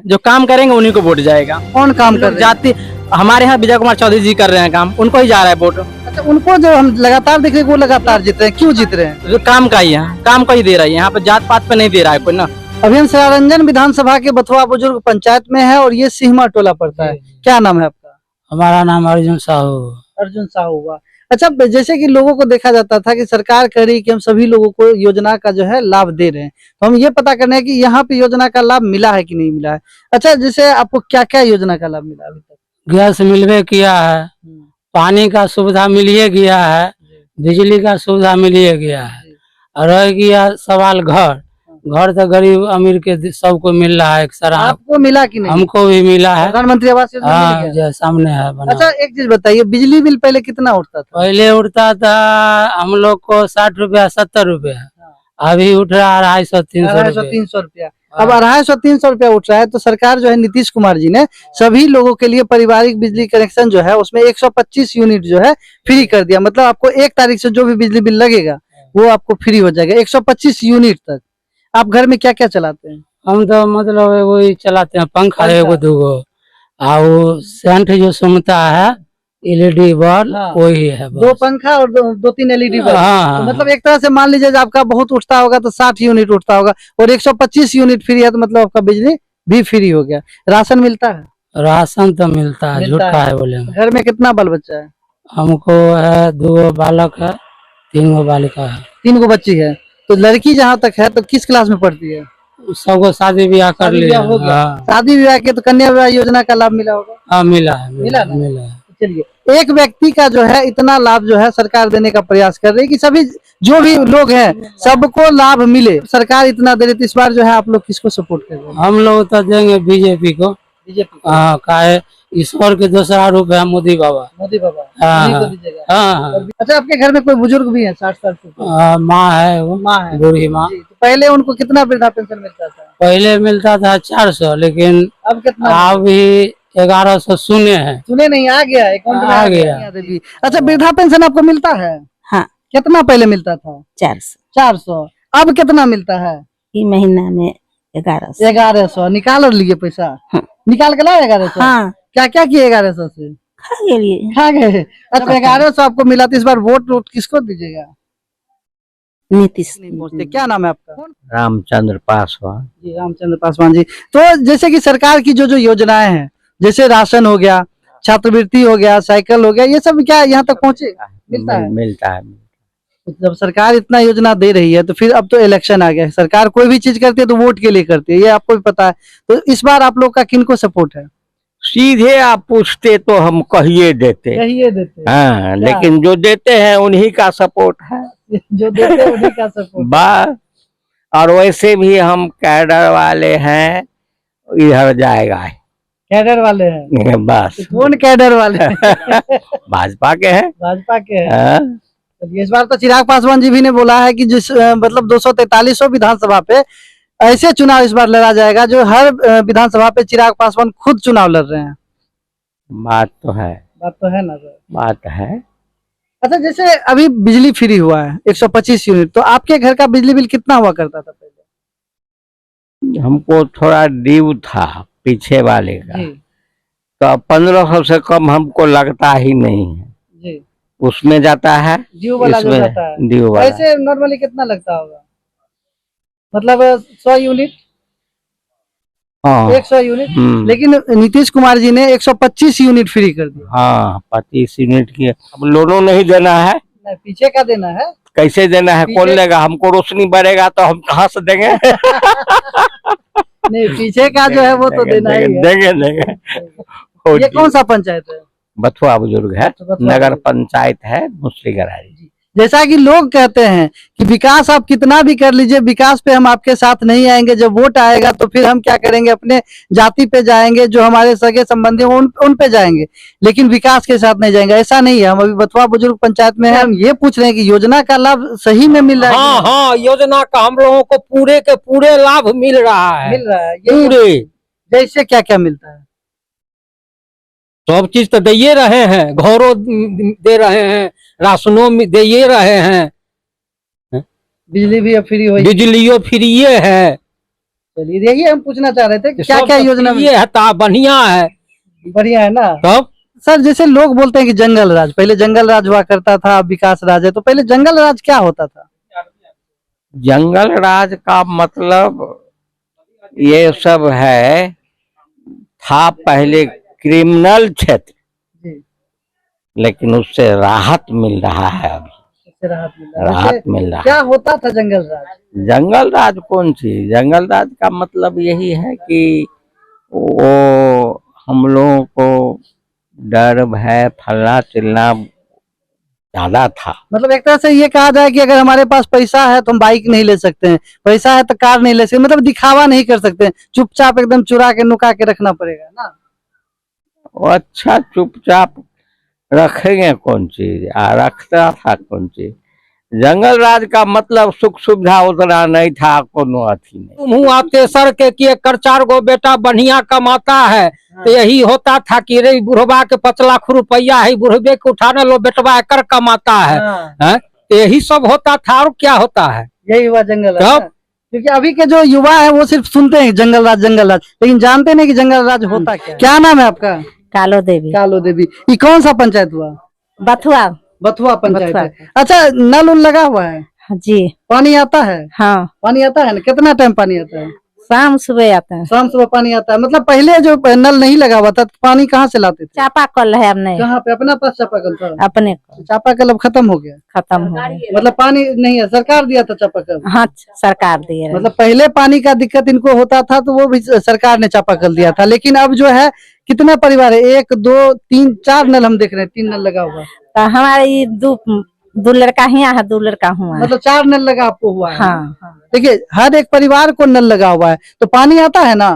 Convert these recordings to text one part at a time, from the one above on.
जो काम करेंगे उन्हीं को वोट जाएगा। कौन काम कर रहे हैं? जाति हमारे यहाँ विजय कुमार चौधरी जी कर रहे हैं काम, उनको ही जा रहा है वोट। अच्छा, उनको जो हम लगातार देख रहे हैं वो लगातार जीत रहे हैं, क्यों जीत रहे हैं? जो काम का ही है, काम को ही दे रहा है, यहाँ पे जात पात पे नहीं दे रहा है कोई ना। अभियान सरारंजन विधानसभा के बथुआ बुजुर्ग पंचायत में है और ये सिहमा टोला पड़ता है। क्या नाम है आपका? हमारा नाम अर्जुन साहू। अर्जुन साहू हुआ। अच्छा, जैसे कि लोगों को देखा जाता था कि सरकार कह रही कि हम सभी लोगों को योजना का जो है लाभ दे रहे हैं, तो हम ये पता करना है कि यहाँ पे योजना का लाभ मिला है कि नहीं मिला है। अच्छा, जैसे आपको क्या क्या योजना का लाभ मिला अभी तक? गैस मिलवे किया है, पानी का सुविधा मिलिए गया है, बिजली का सुविधा मिलिए गया है, और रह गया सवाल घर तो गरीब अमीर के सबको मिल रहा है। एक सर आपको मिला कि नहीं? हमको भी मिला है, प्रधानमंत्री आवास योजना मिल गया? जो सामने है बना। अच्छा, एक चीज बताइए, बिजली बिल पहले कितना उठता था? पहले उठता था हम लोग को 60 रुपया 70 रुपया, अभी उठ रहा 250-300 रुपया। अब 250-300 रुपया उठ रहा है, तो सरकार जो है नीतीश कुमार जी ने सभी लोगों के लिए पारिवारिक बिजली कनेक्शन जो है उसमें 125 यूनिट जो है फ्री कर दिया। मतलब आपको 1 तारीख से जो भी बिजली बिल लगेगा वो आपको फ्री हो जाएगा, 125 यूनिट तक। आप घर में क्या क्या चलाते हैं? हम तो मतलब वही चलाते हैं, पंखा है एगो दूगो, और सेंट जो सुनता है एलईडी बल्ब, वही है। 2 पंखा और 2-3 एलईडी बल्ब। तो मतलब एक तरह से मान लीजिए आपका बहुत उठता होगा तो 60 यूनिट उठता होगा, और 125 यूनिट फ्री है, तो मतलब आपका बिजली भी फ्री हो गया। राशन मिलता है? राशन तो मिलता है, झूठा है बोले। घर में कितना बाल बच्चा है? हमको है 2 बालक है, 3 बालिका है। 3 बच्ची है। तो लड़की जहाँ तक है तो किस क्लास में पढ़ती है? सबको शादी ब्याह कर लिया। शादी विवाह के तो कन्या विवाह योजना का लाभ मिला होगा? हाँ, मिला है। चलिए, एक व्यक्ति का जो है इतना लाभ जो है सरकार देने का प्रयास कर रही है कि सभी जो भी लोग हैं सबको लाभ मिले। सरकार इतना दे रही, तो इस बार जो है आप लोग किसको सपोर्ट कर रहे हैं? हम लोग तो देंगे बीजेपी को। हाँ, काहे ईश्वर के दूसरा रूप है मोदी बाबा। हाँ। अच्छा, आपके घर में कोई बुजुर्ग भी है 60 साल से? माँ है, वो माँ है, बूढ़ी माँ। तो पहले उनको कितना वृद्धा पेंशन मिलता था? पहले मिलता था 400, लेकिन अब कितना? अभी 1100 सुने हैं। सुने नहीं, आ गया आ गया। अच्छा, वृद्धा पेंशन आपको मिलता है? हाँ। कितना पहले मिलता था? 400। अब कितना मिलता है? महीना में 1100। 1100 निकाल और लिए पैसा? निकाल के लाए 1100? हाँ। क्या क्या किए 1100 से? खा गए। अच्छा, 1100 आपको मिला, तो इस बार वोट किसको दीजिएगा? नीतीश। क्या नाम है आपका? रामचंद्र पासवान जी, रामचंद्र पासवान जी। तो जैसे कि सरकार की जो जो योजनाएं हैं, जैसे राशन हो गया, छात्रवृत्ति हो गया, साइकिल हो गया, ये सब क्या यहाँ तक पहुँचे? मिलता है। जब सरकार इतना योजना दे रही है, तो फिर अब तो इलेक्शन आ गया है, सरकार कोई भी चीज करती है तो वोट के लिए करती है, ये आपको भी पता है। तो इस बार आप लोग का किनको सपोर्ट है? सीधे आप पूछते तो हम कहिए देते। हाँ, लेकिन जो देते हैं उन्हीं का सपोर्ट है। जो देते हैं उन्हीं का सपोर्ट। बस, और वैसे भी हम कैडर वाले हैं, इधर जाएगा। कैडर वाले हैं? बस। कौन कैडर वाले? भाजपा के हैं। भाजपा के हैं। इस बार तो चिराग पासवान जी भी ने बोला है कि जिस मतलब 243 विधानसभा पे ऐसे चुनाव इस बार लड़ा जाएगा जो हर विधानसभा पे चिराग पासवान खुद चुनाव लड़ रहे हैं। बात तो है ना सर? बात है। अच्छा, जैसे अभी बिजली फ्री हुआ है 125 यूनिट, तो आपके घर का बिजली बिल कितना हुआ करता था पहले? हमको थोड़ा ड्यू था पीछे वाले का, तो 1500 से कम हमको लगता ही नहीं है जी। उसमें जाता है ड्यू वाला जो जाता है। ड्यू वाला। ऐसे नॉर्मली कितना लगता होगा? मतलब 100 यूनिट? हाँ। 100 यूनिट। लेकिन नीतीश कुमार जी ने 125 यूनिट फ्री कर दिया। हाँ, 25 यूनिट की। अब लोनों नहीं देना है, नहीं, पीछे का देना है। कैसे देना है? कौन लेगा? हमको रोशनी बढ़ेगा तो हम कहाँ से देंगे? नहीं, पीछे का जो है वो तो देना ही है। देंगे। ये कौन सा पंचायत है? बथुआ बुजुर्ग है, नगर पंचायत है मुस्लिगरारी। जैसा कि लोग कहते हैं कि विकास आप कितना भी कर लीजिए, विकास पे हम आपके साथ नहीं आएंगे, जब वोट आएगा तो फिर हम क्या करेंगे, अपने जाति पे जाएंगे, जो हमारे सगे संबंधी हैं उन पे जाएंगे, लेकिन विकास के साथ नहीं जाएंगे। ऐसा नहीं है। हम अभी बथुआ बुजुर्ग पंचायत में है, हम ये पूछ रहे हैं कि योजना का लाभ सही में मिल रहा है? हाँ, योजना का हम लोगों को पूरे के पूरे लाभ मिल रहा है। पूरे। जैसे क्या क्या मिलता है? सब चीज तो दे रहे हैं, घरों दे रहे हैं, राशनों में दे रहे हैं, बिजली भी फ्री हो, बिजलियों फ्री है। चलिए यही हम पूछना चाह रहे थे क्या क्या योजना में ये है बढ़िया है। बढ़िया है ना। तब सर जैसे लोग बोलते हैं कि जंगल राज, पहले जंगल राज हुआ करता था, अब विकास राज है, तो पहले जंगल राज क्या होता था? जंगल राज का मतलब ये सब है, था पहले क्रिमिनल क्षेत्र, जी, लेकिन उससे राहत मिल रहा है अभी, इससे राहत मिल रहा है। राहत वैसे मिल रहा क्या है। होता था जंगल राज? जंगल राज कौन सी? जंगल राज का मतलब यही है कि वो हम लोगों को डर भय फलना चिलना ज्यादा था। मतलब एक तरह से ये कहा जाए कि अगर हमारे पास पैसा है तो हम बाइक नहीं ले सकते हैं, पैसा है तो कार नहीं ले सकते, मतलब दिखावा नहीं कर सकते हैं, चुपचाप एकदम चुरा के नुका के रखना पड़ेगा ना। वो अच्छा चुपचाप रखेंगे कौन चीज, रखता था कौन चीज? जंगल राज का मतलब सुख सुविधा उतना नहीं था, कोनो अथी नहीं। मुँह आपके सर के किए कर 4 गो बेटा बढ़िया कमाता है, तो यही होता था कि रे बुढ़वा के 5 लाख रुपया है, बुढ़वे के उठाने लो बेटवा कर कमाता है, हैं? तो यही सब होता था और क्या होता है। यही हुआ जंगल राज कब? ना? क्योंकि अभी के जो युवा है वो सिर्फ सुनते हैं जंगल राज, लेकिन जानते नहीं कि जंगल राज होता क्या है। क्या नाम है आपका? कालो देवी कालो देवी। ये कौन सा पंचायत हुआ? बथुआ। बथुआ पंचायत बथुआ। है। अच्छा, नल उल लगा हुआ है? जी पानी आता है? हाँ, पानी आता है ना? कितना टाइम पानी आता है? शाम सुबह आते हैं। शाम सुबह पानी आता है। मतलब पहले जो नल नहीं लगा हुआ था तो पानी कहाँ से लाते थे? चापा कल है, अब नहीं, कहाँ पे? अपना पास चापाकल था? अपने को चापाकल अब खत्म हो गया, खत्म हो गया। मतलब पानी नहीं है, सरकार दिया था चापाकल। हाँ, सरकार दिए रहे। मतलब पहले पानी का दिक्कत इनको होता था तो वो भी सरकार ने चापाकल दिया था, लेकिन अब जो है कितने परिवार है? 1 2 3 4 नल हम देख रहे हैं, 3 नल लगा हुआ है। तो हमारे ये दो लड़का हिया है, 2 लड़का हुआ है। मतलब 4 नल लगा आपको हुआ है। हाँ, देखिए हर एक परिवार को नल लगा हुआ है, तो पानी आता है ना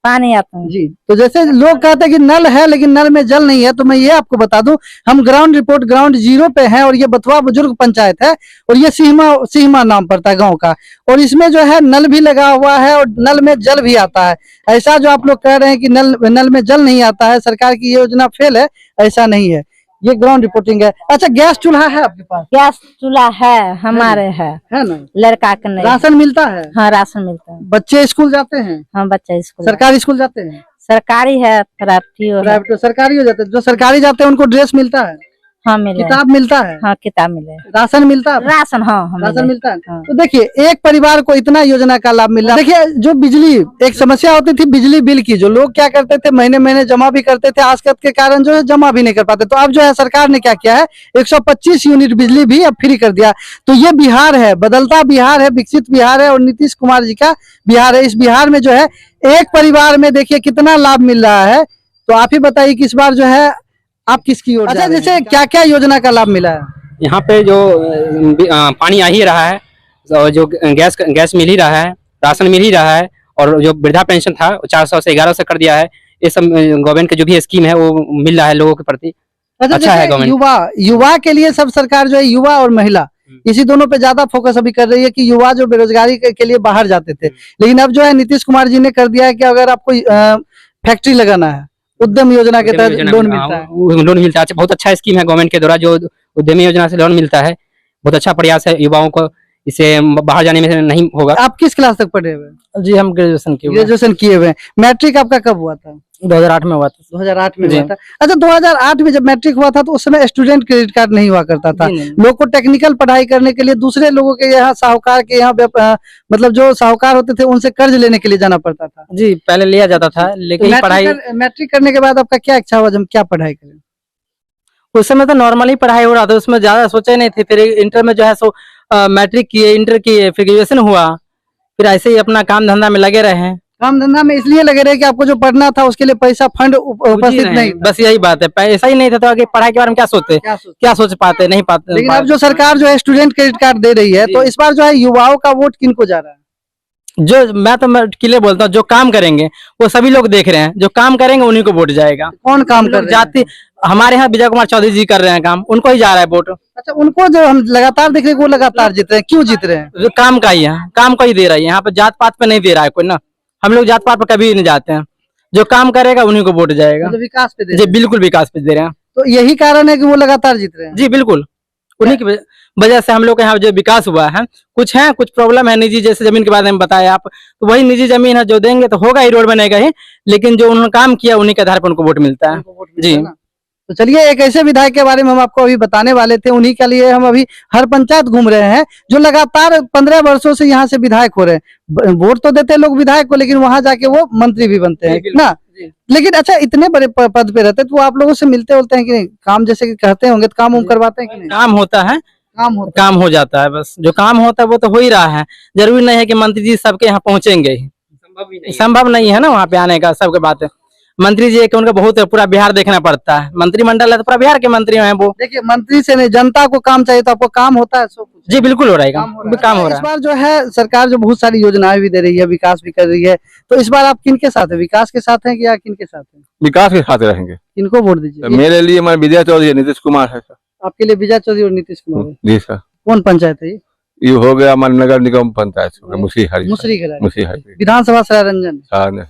पानी आता है। जी। तो जैसे लोग कहते हैं कि नल है लेकिन नल में जल नहीं है, तो मैं ये आपको बता दूं, हम ग्राउंड रिपोर्ट ग्राउंड जीरो पे हैं और ये बथुआ बुजुर्ग पंचायत है और ये सीमा नाम पड़ता है गांव का, और इसमें जो है नल भी लगा हुआ है और नल में जल भी आता है। ऐसा जो आप लोग कह रहे हैं कि नल में जल नहीं आता है, सरकार की योजना फेल है, ऐसा नहीं है। ये ग्राउंड रिपोर्टिंग है। अच्छा, गैस चूल्हा है आपके पास? गैस चूल्हा है, हमारे है ना? लड़का के नहीं। राशन मिलता है? हाँ, राशन मिलता है। बच्चे स्कूल जाते हैं? हाँ, बच्चा स्कूल सरकारी स्कूल जाते हैं? सरकारी है, प्राइवेट है। प्राइवेट सरकारी हो जाते हैं। जो सरकारी जाते हैं उनको ड्रेस मिलता है, हाँ मिले, किताब मिलता है, हाँ किताब मिले, राशन मिलता है? राशन हाँ हम राशन मिलता है। हाँ। तो देखिए एक परिवार को इतना योजना का लाभ मिल रहा है। देखिए जो बिजली, एक समस्या होती थी बिजली बिल की, जो लोग क्या करते थे महीने महीने जमा भी करते थे, आजकल के कारण जो है जमा भी नहीं कर पाते। तो अब जो है सरकार ने क्या किया है, 125 यूनिट बिजली भी अब फ्री कर दिया। तो ये बिहार है, बदलता बिहार है, विकसित बिहार है और नीतीश कुमार जी का बिहार है। इस बिहार में जो है एक परिवार में देखिए कितना लाभ मिल रहा है। तो आप ही बताइए कि इस बार जो है आप किसकी ओर? अच्छा, जैसे क्या क्या योजना का लाभ मिला है? यहाँ पे जो पानी आ ही रहा है, और जो गैस मिल ही रहा है, राशन मिल ही रहा है, और जो वृद्धा पेंशन था 400 से 1100 कर दिया है। ये सब गवर्नमेंट के जो भी स्कीम है वो मिल रहा है लोगों के प्रति। अच्छा है गवर्नमेंट। युवा के लिए सब सरकार जो है, युवा और महिला इसी दोनों पे ज्यादा फोकस अभी कर रही है कि युवा जो बेरोजगारी के लिए बाहर जाते थे, लेकिन अब जो है नीतीश कुमार जी ने कर दिया है कि अगर आपको फैक्ट्री लगाना है, उद्यम योजना के तहत लोन मिलता है। लोन मिलता है। बहुत अच्छा स्कीम है गवर्नमेंट के द्वारा, जो उद्यमी योजना से लोन मिलता है। बहुत अच्छा प्रयास है, युवाओं को इससे बाहर जाने में नहीं होगा। आप किस क्लास तक पढ़े हुए? जी हम ग्रेजुएशन किए। ग्रेजुएशन किए हुए। मैट्रिक आपका कब हुआ था? 2008 में हुआ था। 2008 में हुआ था। अच्छा, 2008 में जब मैट्रिक हुआ था तो उस समय स्टूडेंट क्रेडिट कार्ड नहीं हुआ करता था। लोग को टेक्निकल पढ़ाई करने के लिए दूसरे लोगों के यहाँ, साहूकार के यहाँ, मतलब जो साहूकार होते थे उनसे कर्ज लेने के लिए जाना पड़ता था। जी पहले लिया जाता था, लेकिन पढ़ाई मैट्रिक करने के बाद आपका क्या इच्छा हुआ, हम क्या पढ़ाई करें? उस समय तो नॉर्मली पढ़ाई हो रहा था, उसमें ज्यादा सोचे नहीं थे। फिर इंटर में जो है सो मैट्रिक किए, इंटर किए, फिर ग्रेजुएशन हुआ, फिर ऐसे ही अपना काम धंधा में लगे रहे। काम धंधा में इसलिए लगे रहे कि आपको जो पढ़ना था उसके लिए पैसा फंड उपस्थित नहीं था। बस यही बात है, पैसा ही नहीं था तो आगे पढ़ाई के बारे में क्या सोचते, क्या सोच पाते, नहीं पाते। लेकिन अब जो सरकार जो है स्टूडेंट क्रेडिट कार्ड दे रही है, तो इस बार जो है युवाओं का वोट किनको जा रहा है? जो मैं क्लियर बोलता हूँ, जो काम करेंगे वो सभी लोग देख रहे हैं, जो काम करेंगे उन्हीं को वोट जाएगा। कौन काम कर जाति हमारे यहाँ विजय कुमार चौधरी जी कर रहे हैं काम, उनको ही जा रहा है वोट। अच्छा, उनको जो हम लगातार देख रहे हैं वो लगातार जीत रहे हैं, क्यों जीत रहे हैं? जो काम का ही है, काम को ही दे रहा है। यहाँ पे जात पात पे नहीं दे रहा है कोई ना, हम लोग जात पात पे कभी नहीं जाते हैं। जो काम करेगा उन्हीं को वोट जाएगा। मतलब विकास पे दे जी बिल्कुल विकास पे दे रहे हैं। तो यही कारण है कि वो लगातार जीत रहे हैं। जी बिल्कुल, उन्हीं की वजह से हम लोग के यहाँ जो विकास हुआ है। कुछ है, कुछ प्रॉब्लम है निजी, जैसे जमीन के बारे में बताया आप, तो वही निजी जमीन है जो देंगे तो होगा ही, रोड बनेगा ही, लेकिन जो उन्होंने काम किया उन्हीं के आधार पर उनको वोट मिलता है। जी। तो चलिए एक ऐसे विधायक के बारे में हम आपको अभी बताने वाले थे, उन्हीं के लिए हम अभी हर पंचायत घूम रहे हैं, जो लगातार 15 वर्षों से यहाँ से विधायक हो रहे हैं। वोट तो देते हैं लोग विधायक को, लेकिन वहां जाके वो मंत्री भी बनते हैं ना। लेकिन अच्छा, इतने बड़े पद पे रहते तो वो आप लोगों से मिलते होते हैं कि नहीं? काम जैसे कि कहते होंगे तो काम करवाते हैं कि नहीं? काम होता है, काम हो जाता है, बस जो काम होता है वो तो हो ही रहा है। जरूरी नहीं है कि मंत्री जी सबके यहाँ पहुंचेंगे ही, संभव नहीं है ना वहाँ पे आने का। सबके बात है, मंत्री जी कि उनका बहुत पूरा बिहार देखना पड़ता है, मंत्रिमंडल है तो पूरा बिहार के मंत्री हैं वो। देखिए, मंत्री से नहीं, जनता को काम चाहिए, तो आपको काम होता है? जी बिल्कुल हो रहा है, काम हो रहा इस बार जो है सरकार जो बहुत सारी योजनाएं भी दे रही है, विकास भी कर रही है, तो इस बार आप किनके साथ है? विकास के साथ हैं या किनके साथ हैं? विकास के साथ रहेंगे। किनको वोट दीजिए? मेरे लिए हमारे विजय चौधरी, नीतीश कुमार है सर। आपके लिए विजय चौधरी और नीतीश कुमार है। जी सर। कौन पंचायत है ये हो गया हमारे नगर निगम पंचायत मुसरी हरी, मुसरी मुसरी हरी विधानसभा सरायरंजन। हाँ।